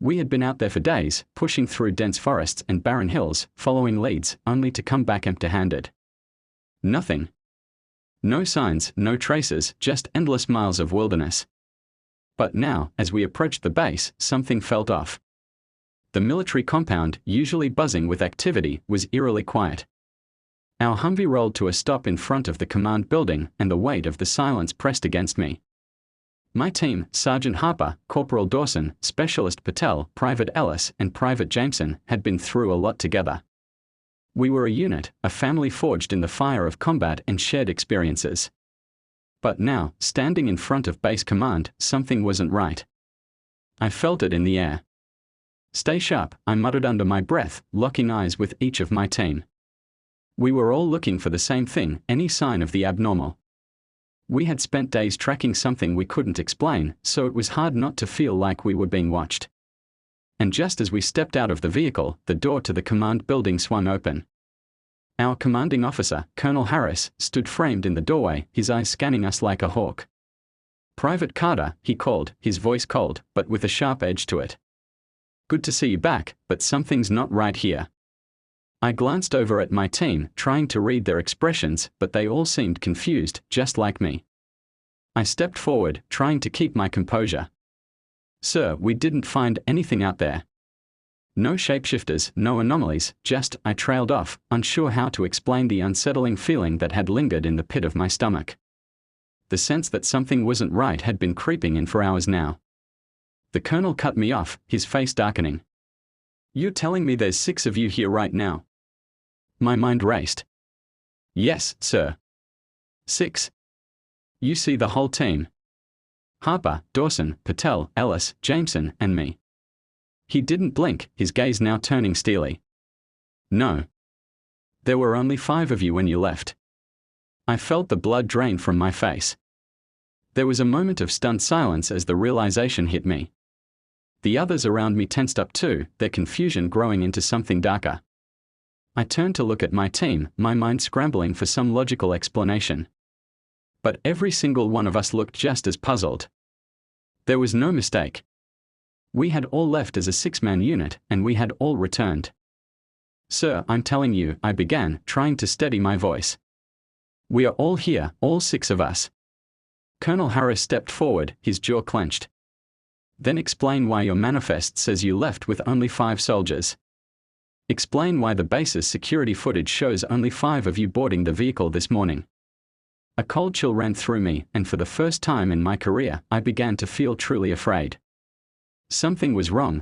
We had been out there for days, pushing through dense forests and barren hills, following leads, only to come back empty-handed. Nothing. No signs, no traces, just endless miles of wilderness. But now, as we approached the base, something felt off. The military compound, usually buzzing with activity, was eerily quiet. Our Humvee rolled to a stop in front of the command building, and the weight of the silence pressed against me. My team, Sergeant Harper, Corporal Dawson, Specialist Patel, Private Ellis, and Private Jameson, had been through a lot together. We were a unit, a family forged in the fire of combat and shared experiences. But now, standing in front of base command, something wasn't right. I felt it in the air. "Stay sharp," I muttered under my breath, locking eyes with each of my team. We were all looking for the same thing, any sign of the abnormal. We had spent days tracking something we couldn't explain, so it was hard not to feel like we were being watched. And just as we stepped out of the vehicle, the door to the command building swung open. Our commanding officer, Colonel Harris, stood framed in the doorway, his eyes scanning us like a hawk. "Private Carter," he called, his voice cold, but with a sharp edge to it. "Good to see you back, but something's not right here." I glanced over at my team, trying to read their expressions, but they all seemed confused, just like me. I stepped forward, trying to keep my composure. "Sir, we didn't find anything out there. No shapeshifters, no anomalies, just," I trailed off, unsure how to explain the unsettling feeling that had lingered in the pit of my stomach. The sense that something wasn't right had been creeping in for hours now. The colonel cut me off, his face darkening. "You're telling me there's 6 of you here right now?" My mind raced. "Yes, sir." 6. "You see the whole team? Harper, Dawson, Patel, Ellis, Jameson, and me." He didn't blink, his gaze now turning steely. "No. There were only 5 of you when you left." I felt the blood drain from my face. There was a moment of stunned silence as the realization hit me. The others around me tensed up too, their confusion growing into something darker. I turned to look at my team, my mind scrambling for some logical explanation. But every single one of us looked just as puzzled. There was no mistake. We had all left as a 6-man unit, and we had all returned. "Sir, I'm telling you," I began, trying to steady my voice. "We are all here, all 6 of us." Colonel Harris stepped forward, his jaw clenched. "Then explain why your manifest says you left with only 5 soldiers. Explain why the base's security footage shows only 5 of you boarding the vehicle this morning." A cold chill ran through me, and for the first time in my career, I began to feel truly afraid. Something was wrong,